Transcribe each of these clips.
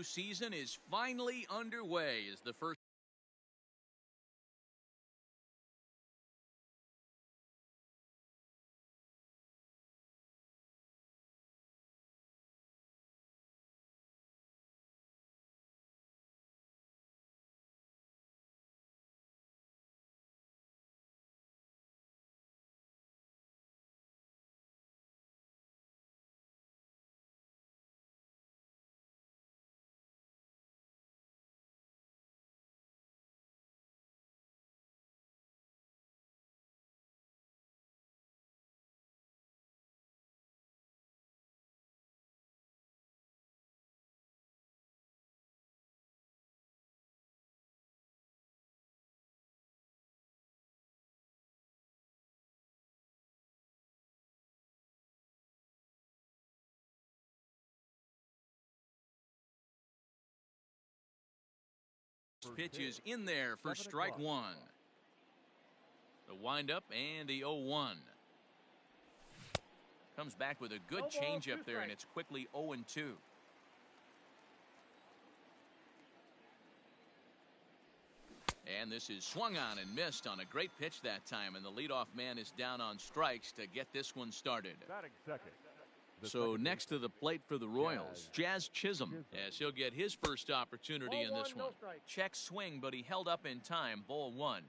new season is finally underway as the first pitch is in there for strike one. The windup and the 0-1. Comes back with a good changeup there, and it's quickly 0-2. And this is swung on and missed on a great pitch that time, and the leadoff man is down on strikes to get this one started. So next to the plate for the Royals, Jazz Chisholm, as he'll get his first opportunity in this one. Check swing, but he held up in time. Ball one.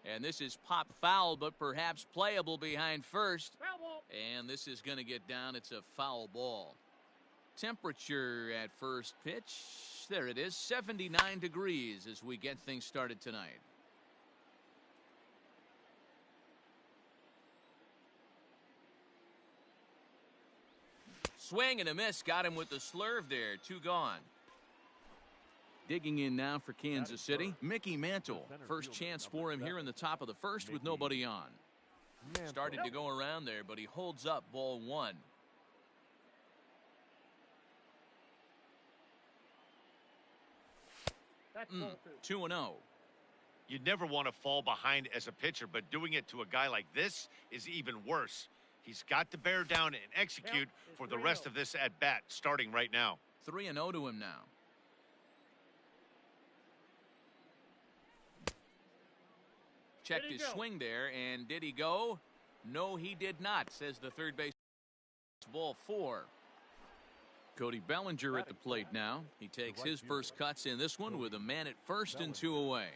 And this is pop foul, but perhaps playable behind first. And this is going to get down. It's a foul ball. Temperature at first pitch. There it is, 79 degrees as we get things started tonight. Swing and a miss. Got him with the slurve there. Two gone. Digging in now for Kansas City, Mickey Mantle. First chance for him here in the top of the first with nobody on. Started to go around there, but he holds up. Ball one. 2-0. You'd never want to fall behind as a pitcher, but doing it to a guy like this is even worse. He's got to bear down and execute for the rest of this at bat, starting right now. 3-0 to him now. Checked his swing there, and did he go? No, he did not, says the third base. Ball four. Cody Bellinger at the plate now. He takes his first cuts in this one with a man at first and two away.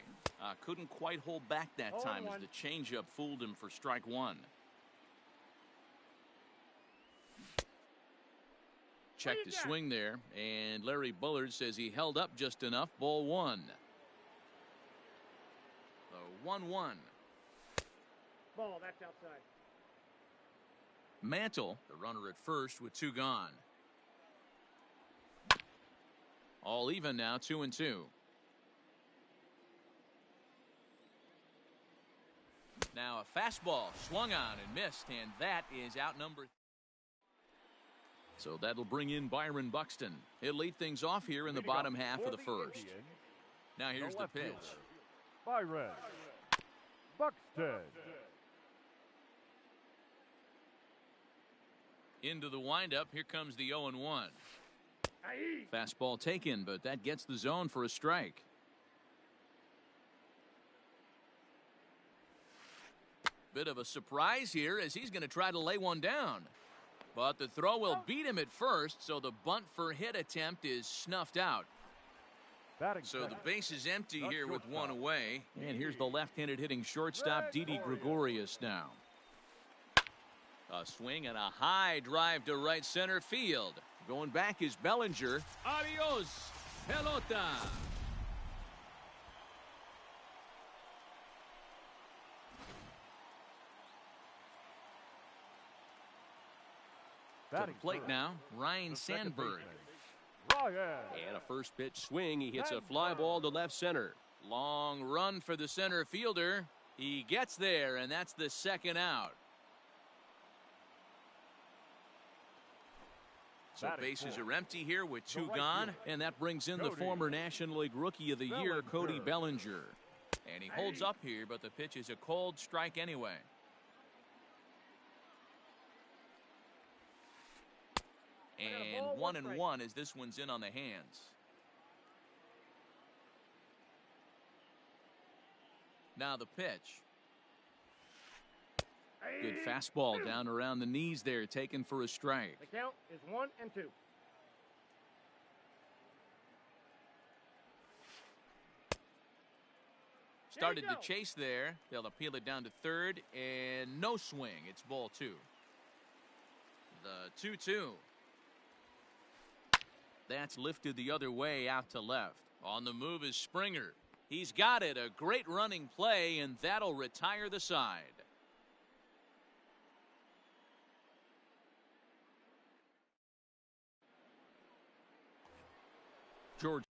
Couldn't quite hold back that time as the changeup fooled him for strike one. Checked his swing there, and Larry Bullard says he held up just enough. Ball one. The 1-1. Ball, that's outside. Mantle, the runner at first with two gone. All even now, 2-2. Now a fastball swung on and missed, and that is outnumbered. So that'll bring in Byron Buxton. He'll lead things off here in the bottom half of the first. Now here's the pitch. Byron Buxton. Into the windup. Here comes the 0-1. Fastball taken, but that gets the zone for a strike. Bit of a surprise here as he's going to try to lay one down. But the throw will beat him at first, so the bunt for hit attempt is snuffed out. So the base is empty here with one away. And here's the left-handed hitting shortstop, Didi Gregorius now. A swing and a high drive to right center field. Going back is Bellinger. Adios, pelota. To the plate now, Ryan Sandberg. And a first pitch swing. He hits a fly ball to left center. Long run for the center fielder. He gets there, and that's the second out. So bases are empty here with two gone, and that brings in the former National League Rookie of the Year, Cody Bellinger. And he holds up here, but the pitch is a cold strike anyway. And 1-1 as this one's in on the hands. Now the pitch. Good fastball down around the knees there, taken for a strike. The count is 1-2. Started to chase there. They'll appeal it down to third, and no swing. It's ball 2. The 2-2. That's lifted the other way out to left. On the move is Springer. He's got it. A great running play, and that'll retire the side. George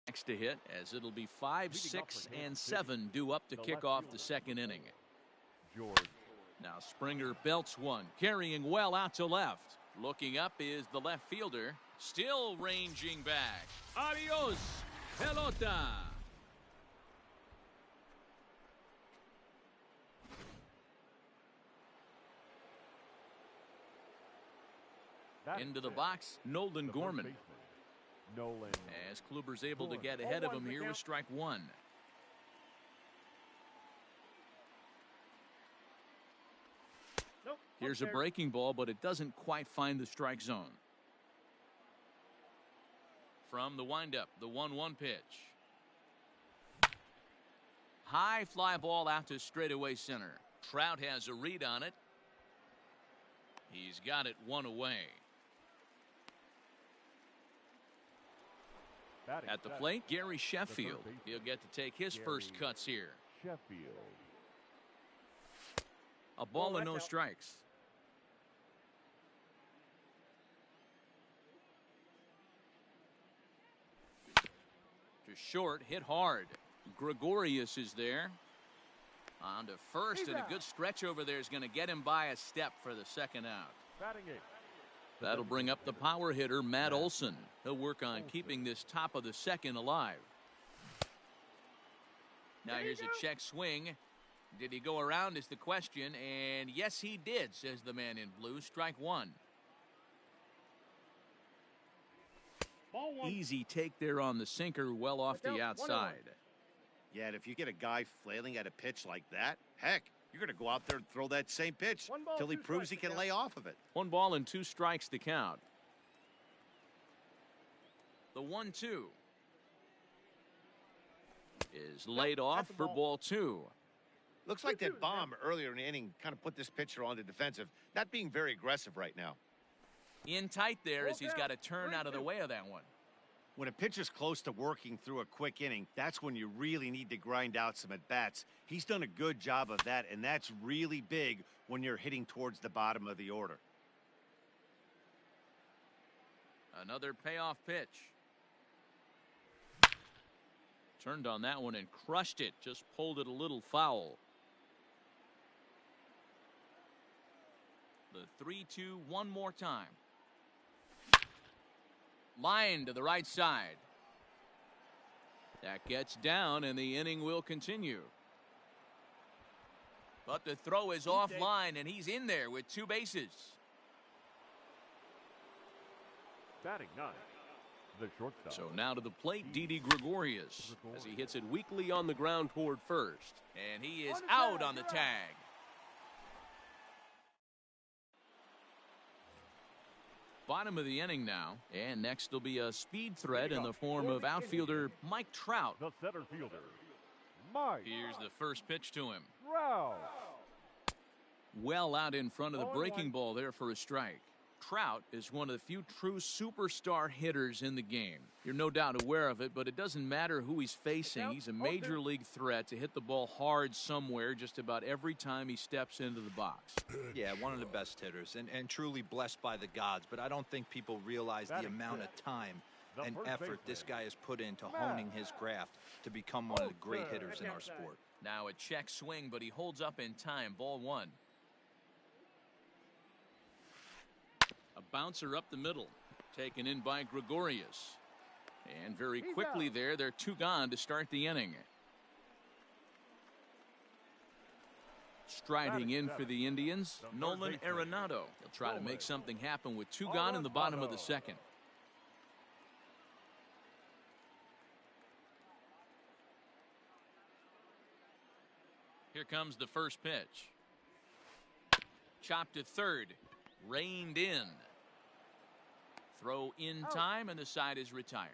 next to hit, as it'll be 5, 6, and 7 due up to kick off the second inning. George. Now Springer belts one, carrying well out to left. Looking up is the left fielder, still ranging back. Adios, pelota. Into the box, Nolan Gorman. Nolan. As Kluber's able to get ahead of him here with strike 1. Here's a breaking ball, but it doesn't quite find the strike zone. From the windup, the 1-1 pitch. High fly ball out to straightaway center. Trout has a read on it. He's got it 1 away. At the plate, Gary Sheffield. He'll get to take his first cuts here. Sheffield. A ball and no strikes. To short, hit hard. Gregorius is there. On to first, and a good stretch over there is going to get him by a step for the second out. Batting 8. That'll bring up the power hitter, Matt Olson. He'll work on keeping this top of the second alive. Now here's a check swing. Did he go around is the question, and yes he did, says the man in blue. Strike 1. Ball 1. Easy take there on the sinker, well off the outside. Yeah, and if you get a guy flailing at a pitch like that, heck, you're going to go out there and throw that same pitch till he proves he can lay off of it. 1 ball and 2 strikes to count. The 1-2 is laid off for ball 2. Looks like that bomb earlier in the inning kind of put this pitcher on the defensive, not being very aggressive right now. In tight there as he's got to turn out of the way of that one. When a pitcher's close to working through a quick inning, that's when you really need to grind out some at-bats. He's done a good job of that, and that's really big when you're hitting towards the bottom of the order. Another payoff pitch. Turned on that one and crushed it. Just pulled it a little foul. The 3-2 one more time. Line to the right side. That gets down, and the inning will continue. But the throw is offline, and he's in there with 2 bases. Batting 9. The shortstop. So now to the plate, Didi Gregorius, as he hits it weakly on the ground toward first. And he is out on the tag. Bottom of the inning now, and next will be a speed threat in the form of outfielder Mike Trout. The center fielder, Mike. Here's the first pitch to him. Trout. Well out in front of the breaking ball there for a strike. Trout is one of the few true superstar hitters in the game. You're no doubt aware of it, but it doesn't matter who he's facing. He's a major league threat to hit the ball hard somewhere just about every time he steps into the box. Yeah, one of the best hitters and truly blessed by the gods, but I don't think people realize the amount of time and effort this guy has put into honing his craft to become one of the great hitters in our sport. Now a check swing, but he holds up in time. Ball 1. A bouncer up the middle, taken in by Gregorius. And very quickly there, they're 2 gone to start the inning. Striding in for the Indians, Nolan Arenado. He'll try to make something happen with 2 gone in the bottom of the second. Here comes the first pitch. Chopped to third. Reined in. Throw in time, and the side is retired.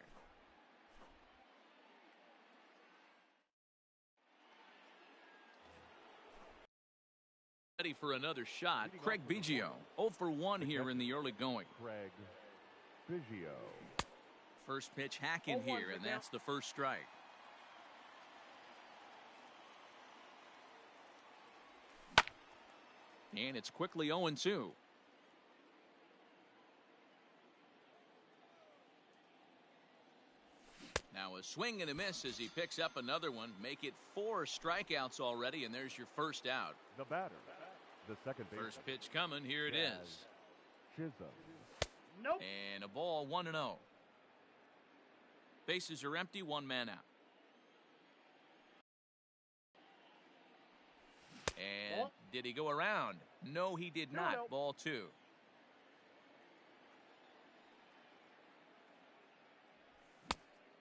Ready for another shot. Craig Biggio. 0 for 1 here in the early going. Craig Biggio. First pitch hacking here, and that's the first strike. And it's quickly 0-2. Now a swing and a miss as he picks up another one. Make it 4 strikeouts already, and there's your first out. The batter, the second baseman. First pitch coming. Here it is. Chisholm. Nope. And a ball, 1-0. Bases are empty, 1 man out. And did he go around? No, he did not. Ball 2.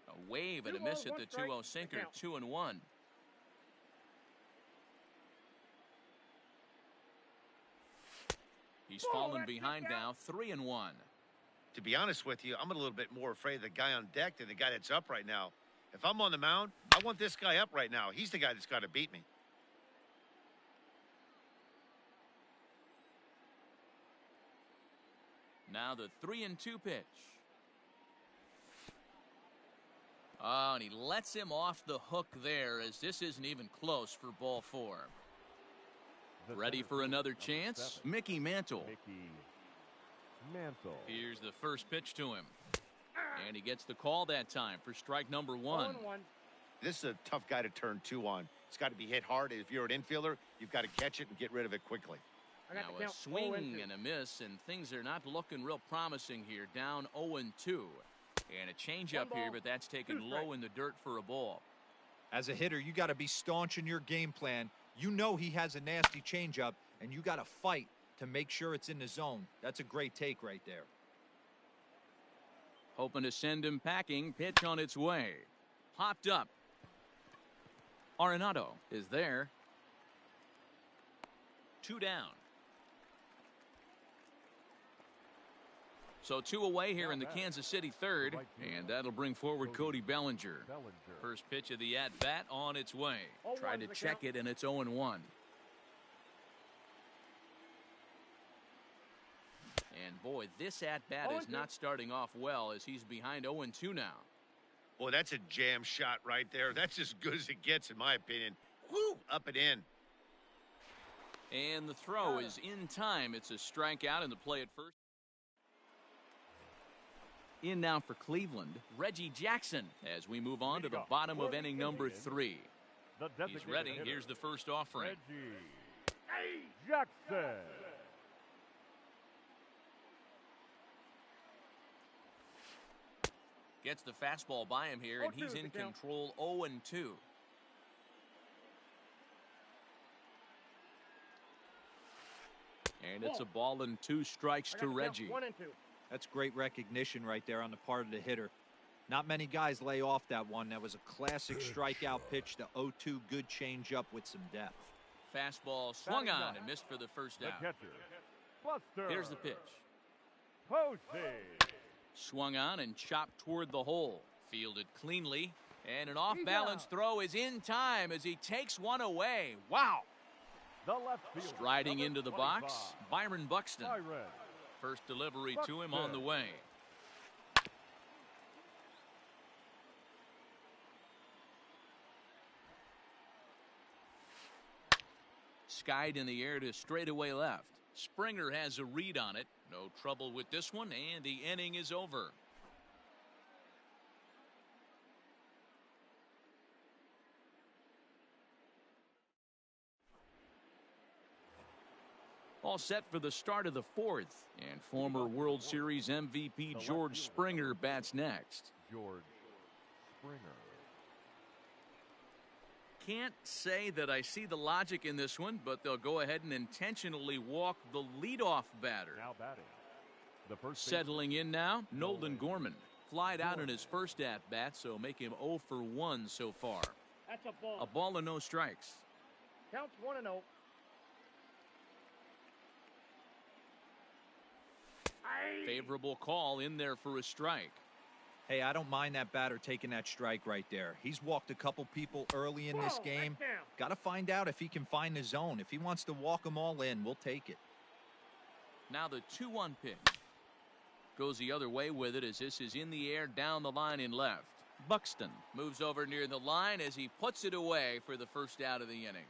A wave and a miss at the 2-0 sinker. 2-1. He's fallen behind now. 3-1. To be honest with you, I'm a little bit more afraid of the guy on deck than the guy that's up right now. If I'm on the mound, I want this guy up right now. He's the guy that's got to beat me. Now the 3-2 pitch. Oh, and he lets him off the hook there, as this isn't even close for ball 4. Ready for another chance? Mickey Mantle. Mickey Mantle. Here's the first pitch to him. And he gets the call that time for strike number 1. This is a tough guy to turn 2 on. It's got to be hit hard. If you're an infielder, you've got to catch it and get rid of it quickly. Now a swing and a miss, and things are not looking real promising here. Down 0-2. And a changeup here, but that's taken low in the dirt for a ball. As a hitter, you got to be staunch in your game plan. You know he has a nasty changeup, and you got to fight to make sure it's in the zone. That's a great take right there. Hoping to send him packing. Pitch on its way. Popped up. Arenado is there. 2 down. So 2 away here in the Kansas City third, and that'll bring forward Cody Bellinger. First pitch of the at-bat on its way. Tried to check it, and it's 0-1. And boy, this at-bat is not starting off well, as he's behind 0-2 now. Boy, that's a jam shot right there. That's as good as it gets, in my opinion. Woo! Up and in. And the throw is in time. It's a strikeout, and the play at first. In now for Cleveland, Reggie Jackson, as we move on to the bottom of inning number 3. He's ready. Here's the first offering. Reggie Jackson. Gets the fastball by him here, and he's in control. 0-2. And it's a ball and 2 strikes to Reggie. 1-2. That's great recognition right there on the part of the hitter. Not many guys lay off that one. That was a classic strikeout pitch. The 0-2 good changeup with some depth. Fastball swung on and missed for the first out. Here's the pitch. Posey. Swung on and chopped toward the hole. Fielded cleanly. And an off-balance throw is in time as he takes one away. Wow. The left fielder, striding into the box, Byron Buxton. Byron. First delivery to him on the way. Skied in the air to straightaway left. Springer has a read on it. No trouble with this one, and the inning is over. All set for the start of the 4th, and former World Series MVP George Springer bats next. George Springer. can't say that I see the logic in this one, but they'll go ahead and intentionally walk the leadoff batter. Now batting. The first Settling in now, Nolan Gorman. Flied out in his first at-bat, so make him 0 for 1 so far. That's a ball. A ball and no strikes. Counts 1-0. Favorable call in there for a strike. Hey, I don't mind that batter taking that strike right there. He's walked a couple people early in this game. Got to find out if he can find the zone. If he wants to walk them all in, we'll take it. Now the 2-1 pitch. Goes the other way with it as this is in the air down the line in left. Buxton moves over near the line as he puts it away for the first out of the inning.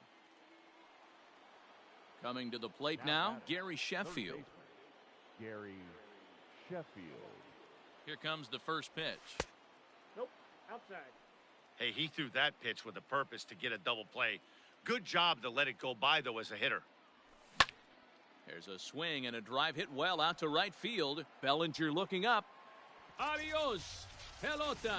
Coming to the plate now, Gary Sheffield. Gary Sheffield. Here comes the first pitch. Nope. Outside. Hey, he threw that pitch with a purpose to get a double play. Good job to let it go by, though, as a hitter. There's a swing and a drive hit well out to right field. Bellinger looking up. Adios, pelota.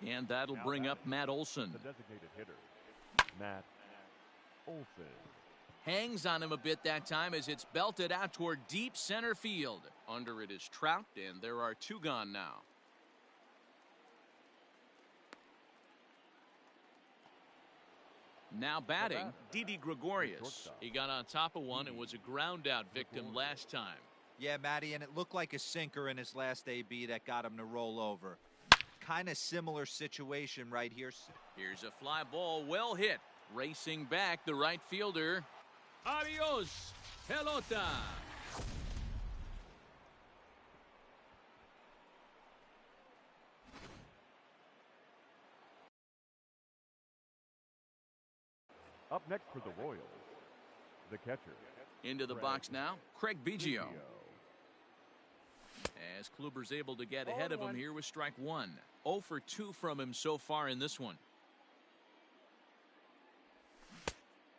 And that'll bring up Matt Olson. The designated hitter, Matt Olson. Hangs on him a bit that time as it's belted out toward deep center field. Under it is Trout, and there are 2 gone now. Now batting, Didi Gregorius. He got on top of one and was a ground out victim last time. Yeah, Matty, and it looked like a sinker in his last AB that got him to roll over. Kind of similar situation right here. Here's a fly ball, well hit. Racing back, the right fielder. Adios, pelota. Up next for the Royals, the catcher. Into the box now, Craig Biggio. As Kluber's able to get ahead of him here with strike 1. 0 for 2 from him so far in this one.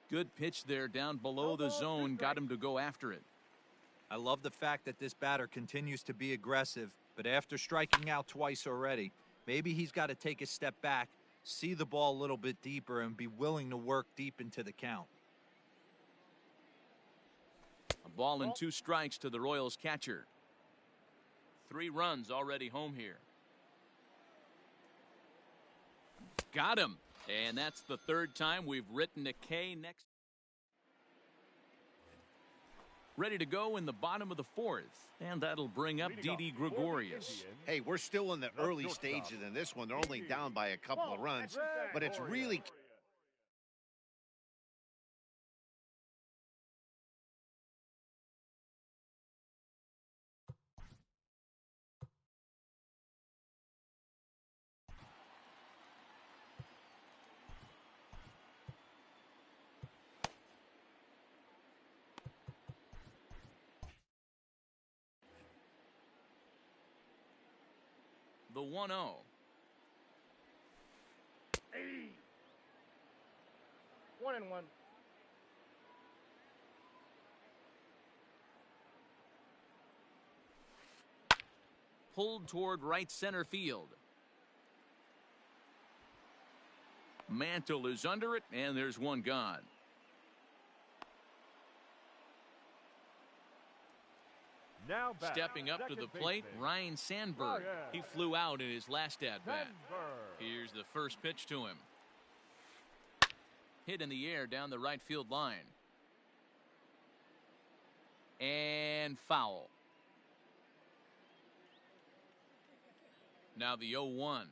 Good pitch there down below the zone. Got him to go after it. I love the fact that this batter continues to be aggressive, but after striking out twice already, maybe he's got to take a step back, see the ball a little bit deeper, and be willing to work deep into the count. A ball and 2 strikes to the Royals catcher. 3 runs already home here. Got him. And that's the 3rd time we've written a K next. Ready to go in the bottom of the 4th. And that'll bring up Didi Gregorius. Hey, we're still in the early stages in this one. They're only down by a couple of runs, but it's really... The 1-0. Hey. 1-1. Pulled toward right center field. Mantle is under it, and there's 1 gone. Now stepping up to the plate, Ryan Sandberg. He flew out in his last at-bat. Here's the first pitch to him. Hit in the air down the right field line. And foul. Now the 0-1.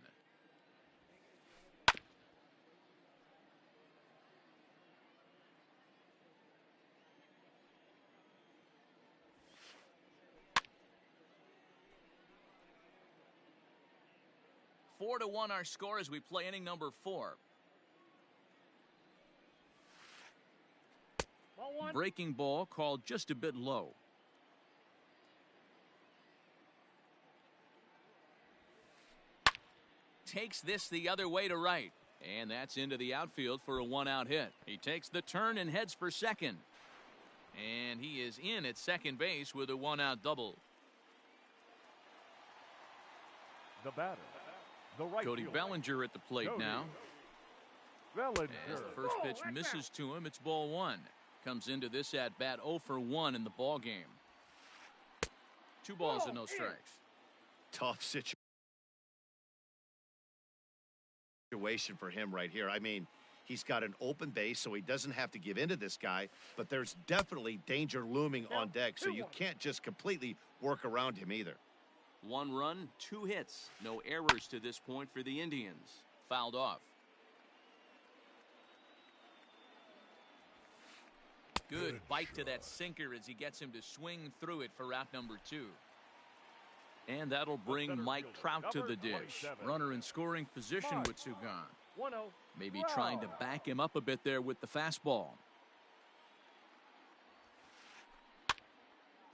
Four to 1 our score as we play inning number 4. Breaking ball called just a bit low. Takes this the other way to right. And that's into the outfield for a 1-out hit. He takes the turn and heads for second. And he is in at second base with a one-out double. The batter, the right Cody fielder, Bellinger at the plate Cody now. Bellinger. As the first pitch misses to him, it's ball one. Comes into this at bat 0 for 1 in the ball game. 2 balls and no strikes. Tough situation for him right here. I mean, he's got an open base, so he doesn't have to give in to this guy, but there's definitely danger looming on deck, so you can't just completely work around him either. 1 run, 2 hits. No errors to this point for the Indians. Fouled off. Good bite to that sinker as he gets him to swing through it for out number 2. And that'll bring Mike Trout to the dish. Runner in scoring position with 2 gone. 1-0. Maybe trying to back him up a bit there with the fastball.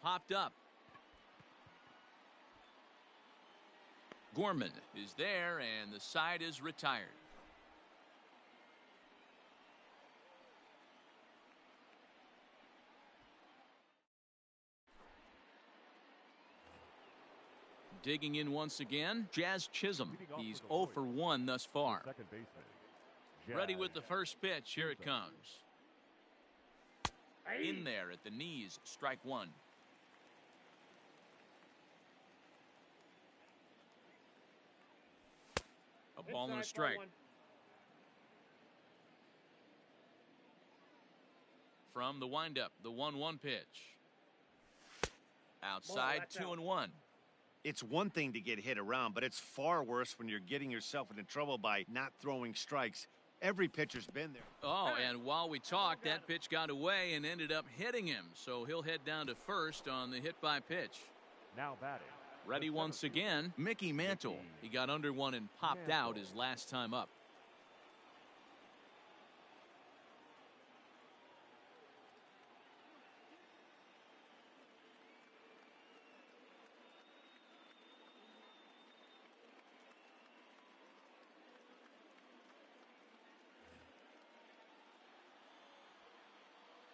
Popped up. Gorman is there, and the side is retired. Digging in once again, Jazz Chisholm. He's 0 for 1 thus far. Second baseman. Ready with the first pitch. Here it comes. In there at the knees, strike 1. A ball and a strike. From the windup, the 1-1 pitch. Outside, 2-1. It's one thing to get hit around, but it's far worse when you're getting yourself into trouble by not throwing strikes. Every pitcher's been there. Oh, and while we talked, that pitch got away and ended up hitting him. So he'll head down to first on the hit by pitch. Now batting. Ready once again, Mickey Mantle. He got under one and popped out his last time up.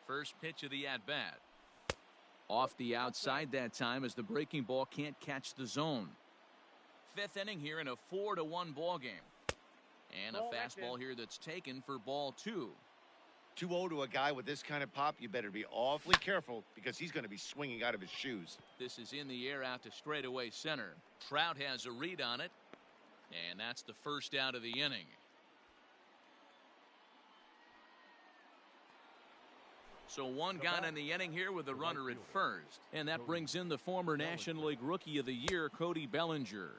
First pitch of the at-bat. Off the outside that time as the breaking ball can't catch the zone. 5th inning here in a 4-1 ball game. And a fastball here that's taken for ball 2. 2-0 to a guy with this kind of pop, you better be awfully careful because he's going to be swinging out of his shoes. This is in the air out to straightaway center. Trout has a read on it. And that's the first out of the inning. So 1 gone in the inning here with the runner at first. And that brings in the former National League Rookie of the Year, Cody Bellinger.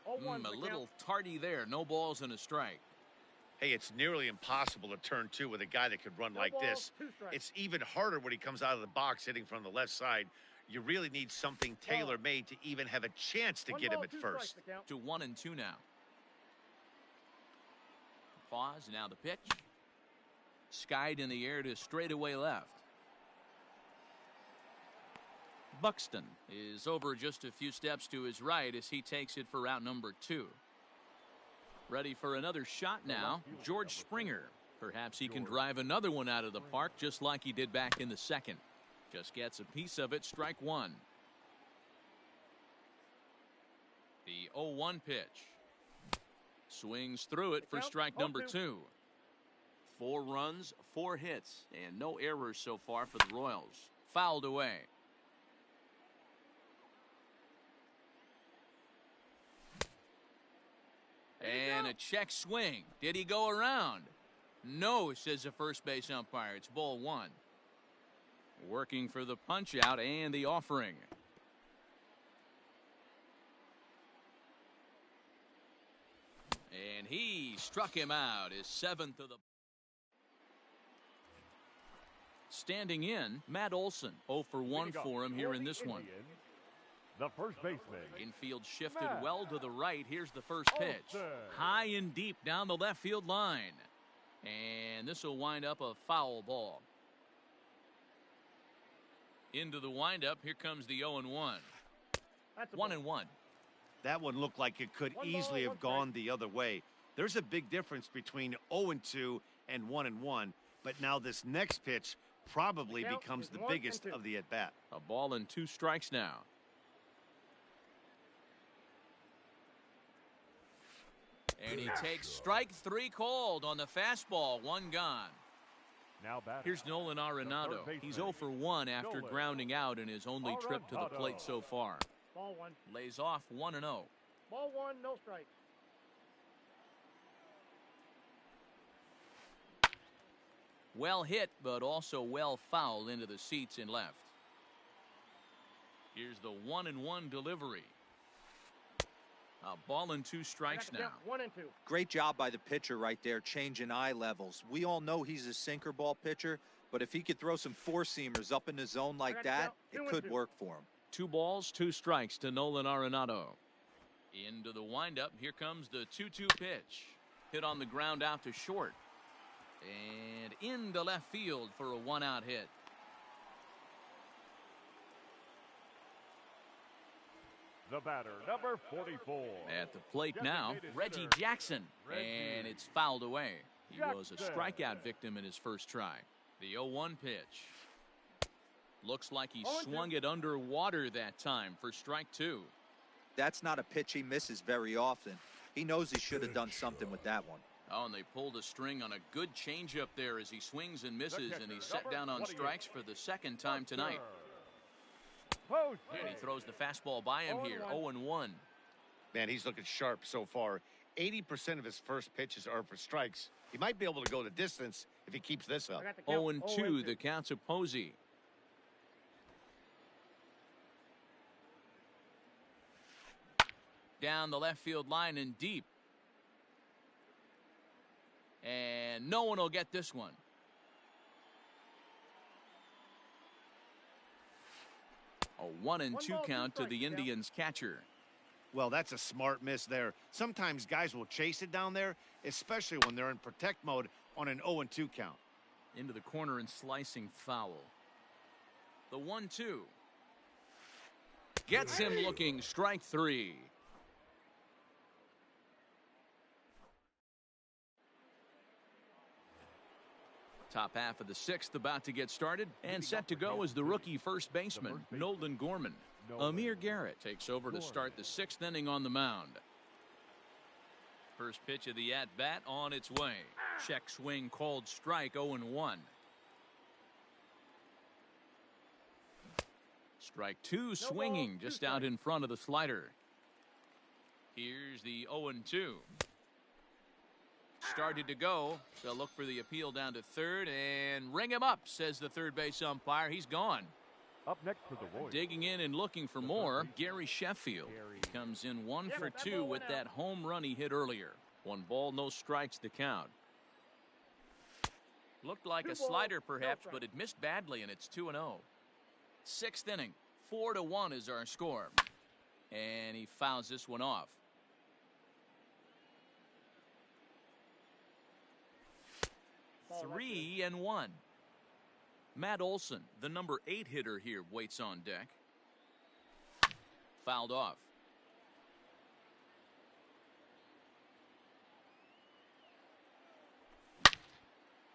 A little tardy there. No balls and a strike. Hey, it's nearly impossible to turn 2 with a guy that could run like this. It's even harder when he comes out of the box hitting from the left side. You really need something tailor-made to even have a chance to get him at first. To 1-2 now. Pause, now the pitch. Skied in the air to straightaway left. Buxton is over just a few steps to his right as he takes it for out number 2. Ready for another shot now, George Springer. Perhaps he can drive another one out of the park just like he did back in the second. Just gets a piece of it, strike 1. The 0-1 pitch. Swings through it for strike number 2. 4 runs, 4 hits, and no errors so far for the Royals. Fouled away. And a check swing. Did he go around? No, says the first base umpire. It's ball 1. Working for the punch out and the offering. And he struck him out, his 7th of the. Standing in, Matt Olson. 0 for 1 for him here in this one. The first baseman. Infield shifted well to the right. Here's the first pitch. High and deep down the left field line. And this will wind up a foul ball. Into the windup. Here comes the 0-1. 1-1. That one looked like it could easily have gone the other way. There's a big difference between 0-2 and 1-1. But now this next pitch probably The count becomes is the 1 and biggest 2. of the at-bat. A ball and 2 strikes now. And he takes strike 3 called on the fastball. 1 gone. Now batting. Here's Nolan Arenado. He's 0 for 1 after Nolan grounding out in his only trip to the plate so far. Ball 1. Lays off 1-0. Ball 1, no strike. Well hit, but also well fouled into the seats in left. Here's the 1-1 delivery. A ball and 2 strikes now. 1 and 2. Great job by the pitcher right there, changing eye levels. We all know he's a sinker ball pitcher, but if he could throw some four-seamers up in the zone like that, it could work for him. 2 balls, 2 strikes to Nolan Arenado. Into the windup. Here comes the 2-2 pitch. Hit on the ground out to short. And into left field for a 1-out hit. The batter, number 44. At the plate now, Reggie Jackson. And it's fouled away. He was a strikeout victim in his first try. The 0-1 pitch. Looks like he swung it underwater that time for strike 2. That's not a pitch he misses very often. He knows he should have done something with that one. Oh, and they pulled a string on a good changeup there as he swings and misses, and he's set down on strikes for the second time tonight. And he throws the fastball by him here, 0-1. Man, he's looking sharp so far. 80% of his first pitches are for strikes. He might be able to go the distance if he keeps this up. 0-2, the count to Posey. Down the left field line and deep. And no one will get this one. A 1-2 count to the Indians catcher. Well, that's a smart miss there. Sometimes guys will chase it down there, especially when they're in protect mode on an 0-2 count. Into the corner and slicing foul. The 1-2. Gets him looking, strike 3. Top half of the 6th about to get started, and set to go is the rookie first baseman, Nolan Gorman. Amir Garrett takes over to start the 6th inning on the mound. First pitch of the at-bat on its way. Check swing called strike, 0-1. Strike 2 swinging just out in front of the slider. Here's the 0-2. Started to go. They'll look for the appeal down to third and ring him up, says the third base umpire. He's gone. Up next for the Royals. Digging in and looking for more, Gary Sheffield. He comes in 1 for 2 with that home run he hit earlier. 1 ball, no strikes to count. Looked like a slider perhaps, but it missed badly, and it's 2-0. 6th inning, 4-1 is our score. And he fouls this one off. 3-1. Matt Olson, the number 8 hitter here, waits on deck. Fouled off.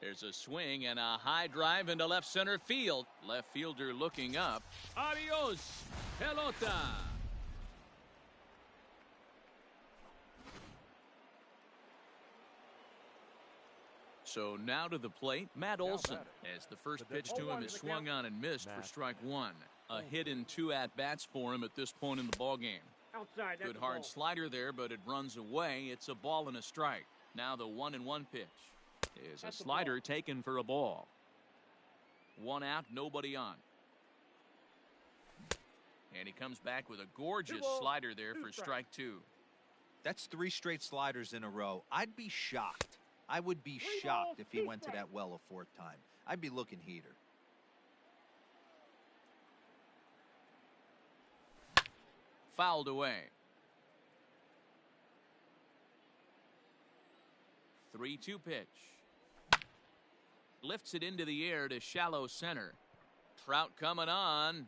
There's a swing and a high drive into left center field. Left fielder looking up. Adios, pelota. So now to the plate, Matt Olson, as the first pitch to him is swung on and missed for strike 1. A hit in 2 at-bats for him at this point in the ballgame. Good hard slider there, but it runs away. It's a ball and a strike. Now the 1-1 pitch is a slider taken for a ball. 1 out, nobody on. And he comes back with a gorgeous slider there for strike 2. That's 3 straight sliders in a row. I'd be shocked. I would be shocked if he went to that well a 4th time. I'd be looking heater. Fouled away. 3-2 pitch. Lifts it into the air to shallow center. Trout coming on.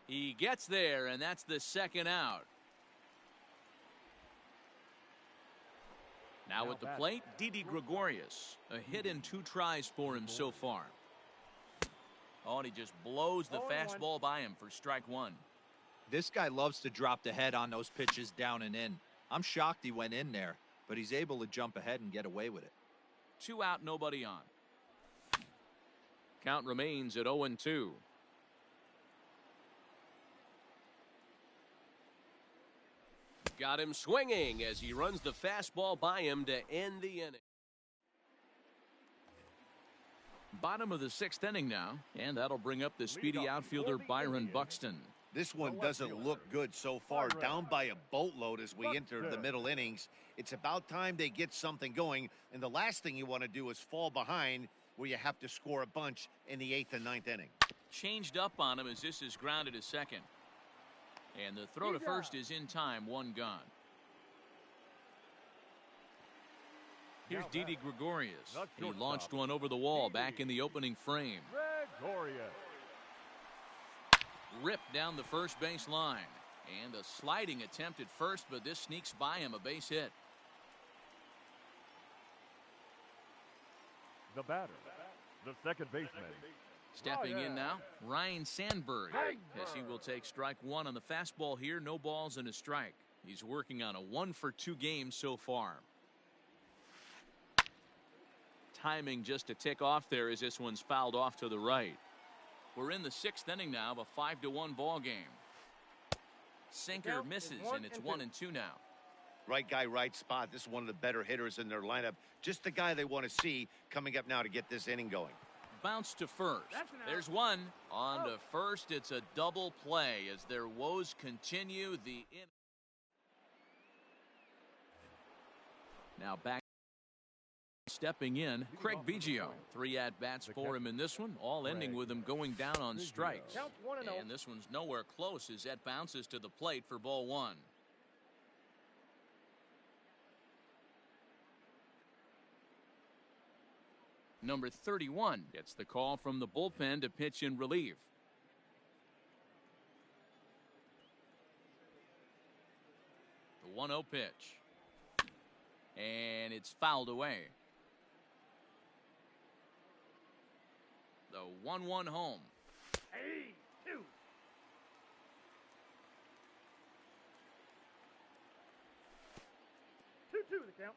He gets there, and that's the 2nd out. Now at the plate, Didi Gregorius. A hit in 2 tries for him so far. Oh, and he just blows the fastball by him for strike 1. This guy loves to drop the head on those pitches down and in. I'm shocked he went in there, but he's able to jump ahead and get away with it. 2 out, nobody on. Count remains at 0-2. Got him swinging as he runs the fastball by him to end the inning. Bottom of the 6th inning now, and that'll bring up the speedy outfielder Byron Buxton. This one doesn't look good so far. Down by a boatload as we enter the middle innings. It's about time they get something going, and the last thing you want to do is fall behind where you have to score a bunch in the 8th and 9th inning. Changed up on him as this is grounded to second. And the throw to first is in time, 1 gone. Here's Didi Gregorius. He launched one over the wall back in the opening frame. Gregorius. Ripped down the first base line. And a sliding attempt at first, but this sneaks by him, a base hit. The batter, the second baseman. Stepping in now, Ryan Sandberg, as he will take strike 1 on the fastball here. No balls and a strike. He's working on a 1-for-2 game so far. Timing just to tick off there as this one's fouled off to the right. We're in the 6th inning now of a 5-1 ball game. Sinker misses, and it's 1-2 now. Right guy, right spot. This is one of the better hitters in their lineup. Just the guy they want to see coming up now to get this inning going. Bounce to first. There's one. On to first. It's a double play as their woes continue. Now back. Stepping in, Craig Biggio. 3 at-bats for him in this one, all ending with him going down on strikes. And this one's nowhere close as that bounces to the plate for ball 1. Number 31 gets the call from the bullpen to pitch in relief. The 1-0 pitch. And it's fouled away. The 1-1 home. 2. The count.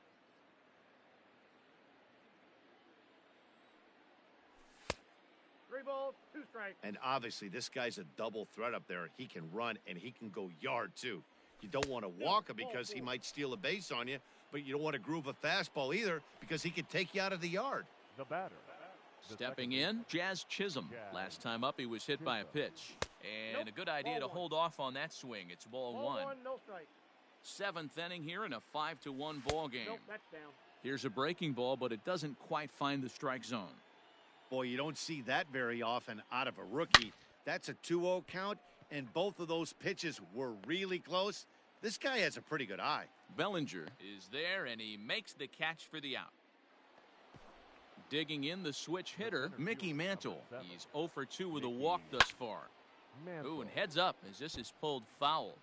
Three balls, 2 strikes. And obviously, this guy's a double threat up there. He can run and he can go yard too. You don't want to walk him because he might steal a base on you, but you don't want to groove a fastball either because he could take you out of the yard. The batter. Stepping in, Jazz Chisholm. Last time up, he was hit by a pitch. And a good idea to hold off on that swing. It's ball 1. No strike. 7th inning here in a 5-1 ball game. Nope, that's down. Here's a breaking ball, but it doesn't quite find the strike zone. Boy, you don't see that very often out of a rookie. That's a 2-0 count, and both of those pitches were really close. This guy has a pretty good eye. Bellinger is there, and he makes the catch for the out. Digging in the switch hitter, Mickey Mantle. He's 0 for 2 with a walk thus far. Ooh, and heads up as this is pulled foul.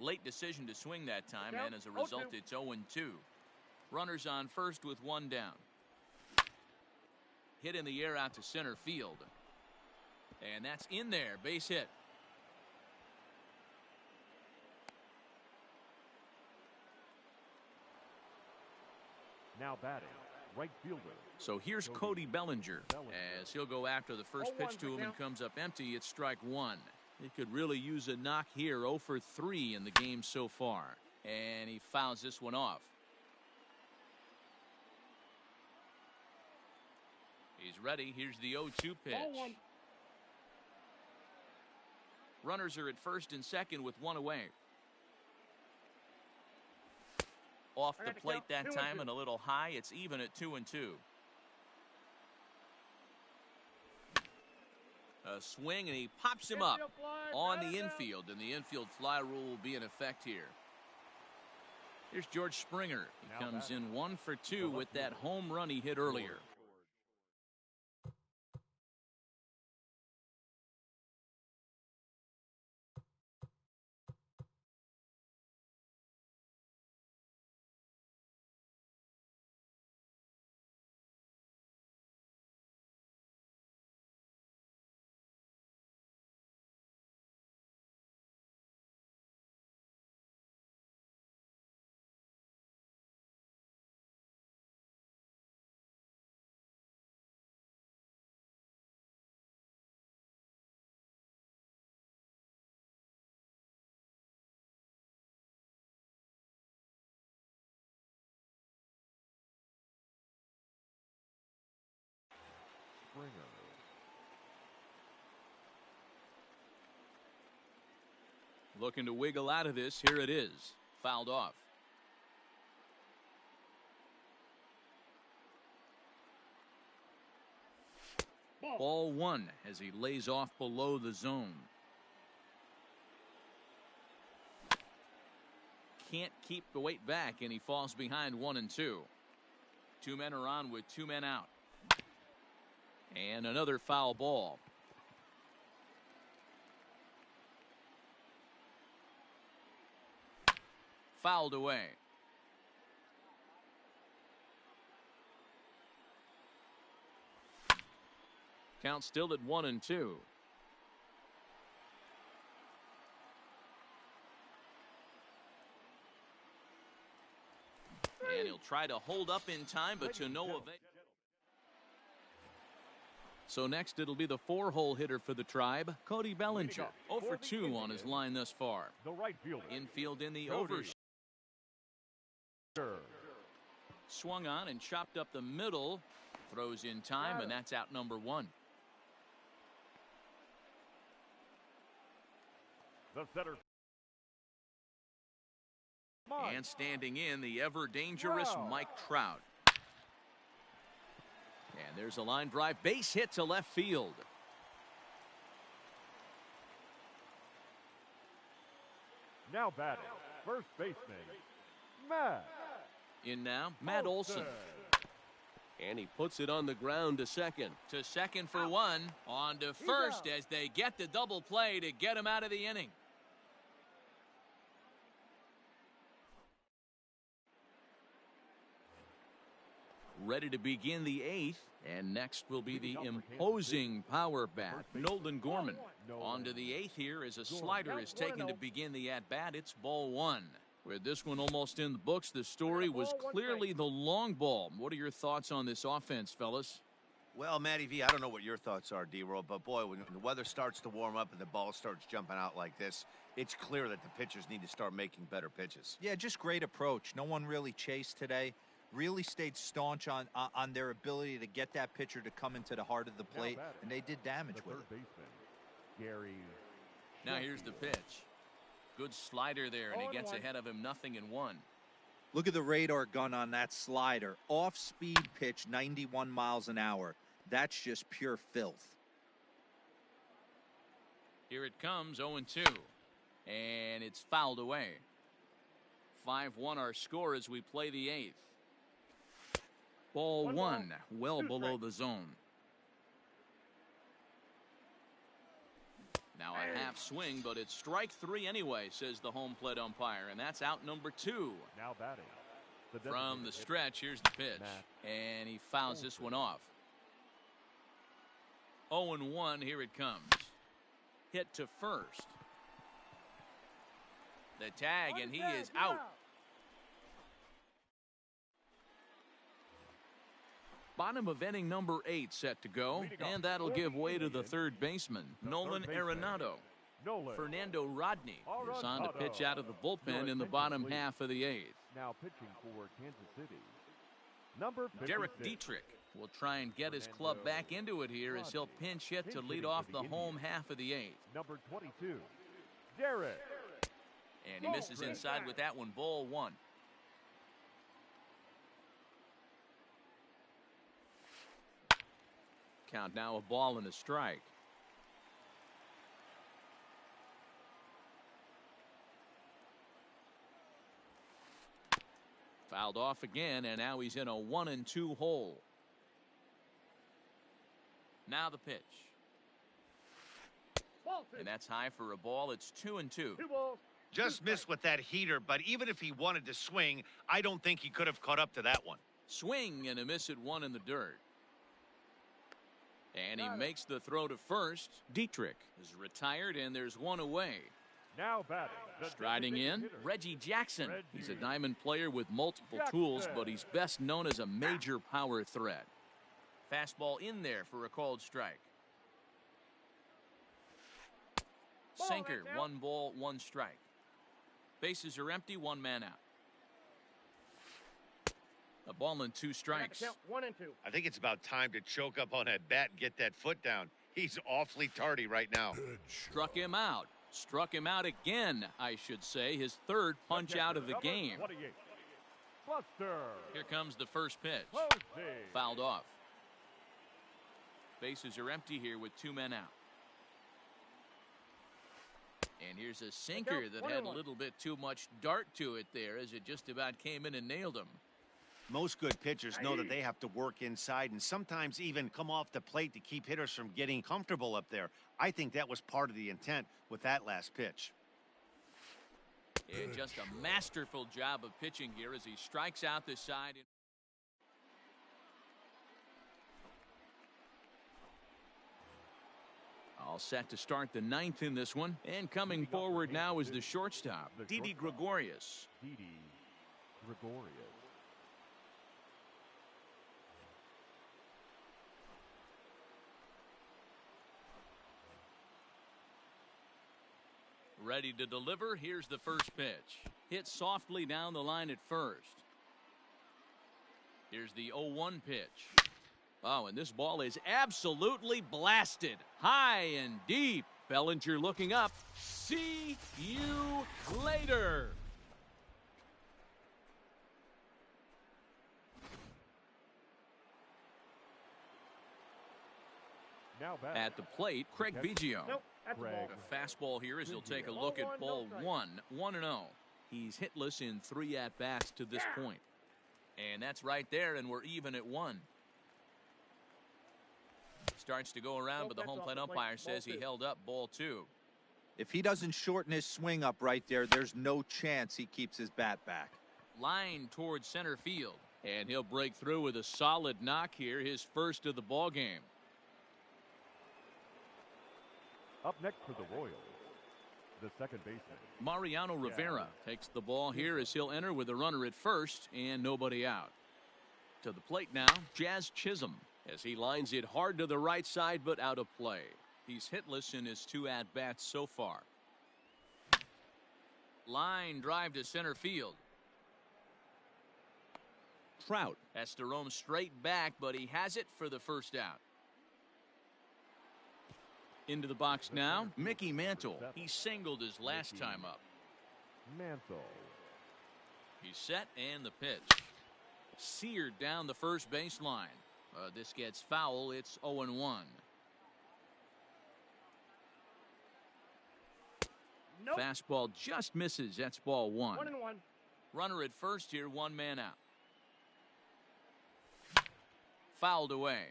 Late decision to swing that time, and as a result, it's 0-2. Runners on first with 1 down. Hit in the air out to center field. And that's in there, base hit. Now batting, right fielder. So here's Cody Bellinger as he'll go after the first pitch to him and comes up empty. It's strike 1. He could really use a knock here. 0 for 3 in the game so far. And he fouls this one off. He's ready. Here's the 0-2 pitch. Runners are at first and second with 1 away. Off the plate that time and a little high. It's even at 2-2. A swing, and he pops him up on the infield, and the infield fly rule will be in effect here. Here's George Springer. He comes in 1 for 2 with that home run he hit earlier. Looking to wiggle out of this. Here it is. Fouled off. Ball one as he lays off below the zone. Can't keep the weight back, and he falls behind 1-2. Two men are on with two men out. And another foul ball. Fouled away. Count still at 1-2. And he'll try to hold up in time, but to no avail. So next it'll be the four-hole hitter for the Tribe, Cody Bellinger. 0 for 2 on his line thus far. The right fielder. Infield in the over. Swung on and chopped up the middle. Throws in time, and that's out number 1. The setter. And standing in, the ever-dangerous Mike Trout. And there's a line drive base hit to left field. Now batting, first baseman, Matt. In now, Matt Olson. And he puts it on the ground to second. To second for 1. On to first as they get the double play to get him out of the inning. Ready to begin the 8th, and next will be the imposing power bat, Nolan Gorman. On to the 8th here as a slider is taken to begin the at-bat. It's ball 1. With this one almost in the books, the story was clearly the long ball. What are your thoughts on this offense, fellas? Well, Matty V, I don't know what your thoughts are, D-Roll, but boy, when the weather starts to warm up and the ball starts jumping out like this, it's clear that the pitchers need to start making better pitches. Yeah, just great approach. No one really chased today. Really stayed staunch on their ability to get that pitcher to come into the heart of the plate, and they did damage with it. Gary. Now here's the pitch. Good slider there, and he gets ahead of him 0-1. Look at the radar gun on that slider. Off-speed pitch, 91 miles an hour. That's just pure filth. Here it comes, 0-2. And it's fouled away. 5-1 our score as we play the 8th. Ball 1, well below the zone. Now a half swing, but it's strike 3 anyway, says the home plate umpire, and that's out number 2. Now batting. From the stretch, here's the pitch, and he fouls this one off. 0-1, here it comes. Hit to first. The tag, and he is out. Bottom of inning number 8 set to go, and that'll give way to the third baseman, Nolan Arenado. Fernando Rodney is on to pitch out of the bullpen in the bottom half of the 8th. Now pitching for Kansas City, number 56. Derek Dietrich will try and get his club back into it here as he'll pinch hit to lead off the home half of the 8th. Number 22, Derek. And he misses inside with that one, ball 1. Count now a ball and a strike. Fouled off again, and now he's in a 1-2 hole. Now the pitch. And that's high for a ball. It's 2-2. Just missed with that heater, but even if he wanted to swing, I don't think he could have caught up to that one. Swing and a miss at 1 in the dirt. And he makes the throw to first. Dietrich is retired, and there's 1 away. Now batting. Striding in, Reggie Jackson. He's a diamond player with multiple tools, but he's best known as a major power threat. Fastball in there for a called strike. Sinker, 1 ball, 1 strike. Bases are empty, 1 man out. A ball and 2 strikes. 1-2. I think it's about time to choke up on that bat and get that foot down. He's awfully tardy right now. Struck him out. Struck him out again, I should say. His third punch out of the game. Buster. Here comes the first pitch. Posey. Fouled off. Bases are empty here with 2 men out. And here's a sinker that had a little bit too much dart to it there as it just about came in and nailed him. Most good pitchers know that they have to work inside and sometimes even come off the plate to keep hitters from getting comfortable up there. I think that was part of the intent with that last pitch. And just a masterful job of pitching here as he strikes out the side. All set to start the 9th in this one. And coming forward now is the shortstop, Didi Gregorius. Didi Gregorius. Ready to deliver. Here's the first pitch. Hit softly down the line at first. Here's the 0-1 pitch. Oh, and this ball is absolutely blasted. High and deep. Bellinger looking up. See you later. Now back. At the plate, Craig Biggio. Nope, that's the ball. A fastball here as he'll take a look at ball 1. 1-0. He's hitless in 3 at-bats to this point. And that's right there, and we're even at 1. Starts to go around, but the home plate umpire says he held up ball 2. If he doesn't shorten his swing up right there, there's no chance he keeps his bat back. Line towards center field. And he'll break through with a solid knock here, his first of the ball game. Up next for the Royals, the second baseman, Mariano Rivera takes the ball here as he'll enter with a runner at first and nobody out. To the plate now, Jazz Chisholm. As he lines it hard to the right side, but out of play. He's hitless in his 2 at-bats so far. Line drive to center field. Trout has to roam straight back, but he has it for the first out. Into the box now, Mickey Mantle. He singled his last time up. Mantle. He's set, and the pitch. Seared down the first baseline. This gets foul. It's 0-1. Nope. Fastball just misses. That's ball 1. 1-1. Runner at first here, 1 man out. Fouled away.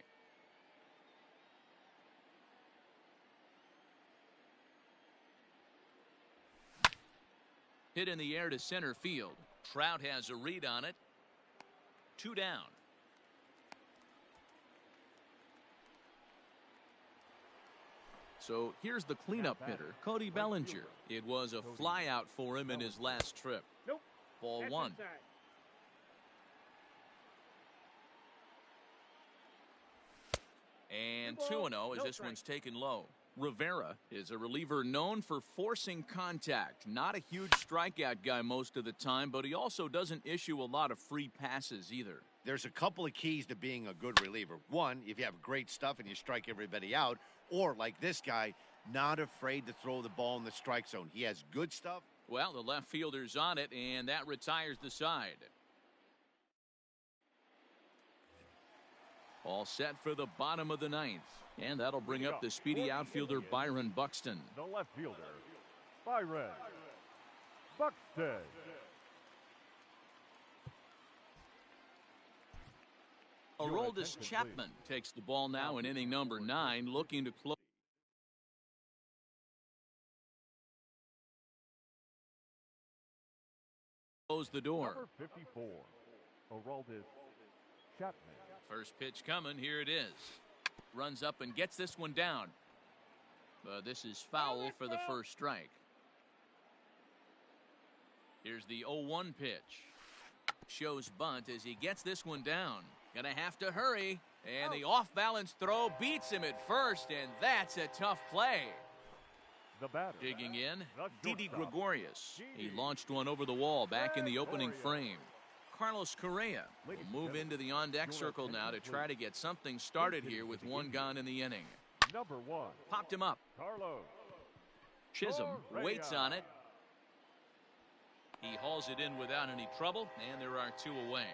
Hit in the air to center field. Trout has a read on it. 2 down. So here's the cleanup hitter, Cody Bellinger. It was a flyout for him in his last trip. Nope. Ball That's 1. inside. And 2-0 as this one's taken low. Rivera is a reliever known for forcing contact. Not a huge strikeout guy most of the time, but he also doesn't issue a lot of free passes either. There's a couple of keys to being a good reliever. One, if you have great stuff and you strike everybody out, or like this guy, not afraid to throw the ball in the strike zone. He has good stuff. Well, the left fielder's on it, and that retires the side. All set for the bottom of the 9th. And that'll bring up the speedy outfielder Byron Buxton. The left fielder, Byron Buxton. Aroldis Chapman takes the ball now in inning number 9, looking to close the door. Number 54, Aroldis Chapman. First pitch coming. Here it is. Runs up and gets this one down. But this is foul for the first strike. Here's the 0-1 pitch. Shows bunt as he gets this one down. Gonna have to hurry. And the off-balance throw beats him at first, and that's a tough play. The batter. Digging in, The Didi shortstop, Gregorius. He Didi launched one over the wall back in the opening frame. Carlos Correa will move into the on-deck circle now to try to get something started here with 1 gone in the inning. Number 1, Popped him up. Carlos Chisholm waits on it. He hauls it in without any trouble, and there are 2 away.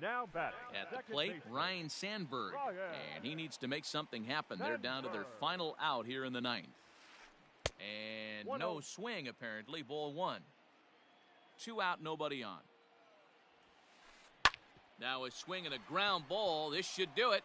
Now batting. At the plate, Ryan Sandberg. And he needs to make something happen. They're down to their final out here in the 9th. And no swing, apparently. Ball 1. 2 out, nobody on. Now a swing and a ground ball. This should do it.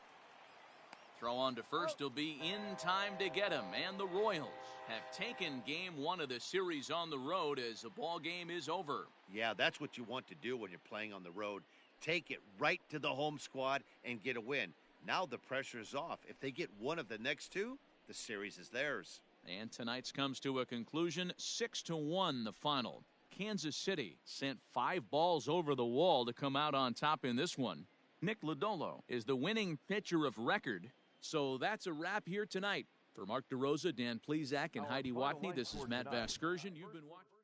Throw on to first will be in time to get him. And the Royals have taken game 1 of the series on the road as the ball game is over. Yeah, that's what you want to do when you're playing on the road. Take it right to the home squad and get a win. Now the pressure is off. If they get one of the next 2, the series is theirs. And tonight's comes to a conclusion. 6-1 the final. Kansas City sent 5 balls over the wall to come out on top in this one. Nick Lodolo is the winning pitcher of record. So that's a wrap here tonight. For Mark DeRosa, Dan Plesac, and Heidi Watney, this is Matt Vasgersian. You've been watching.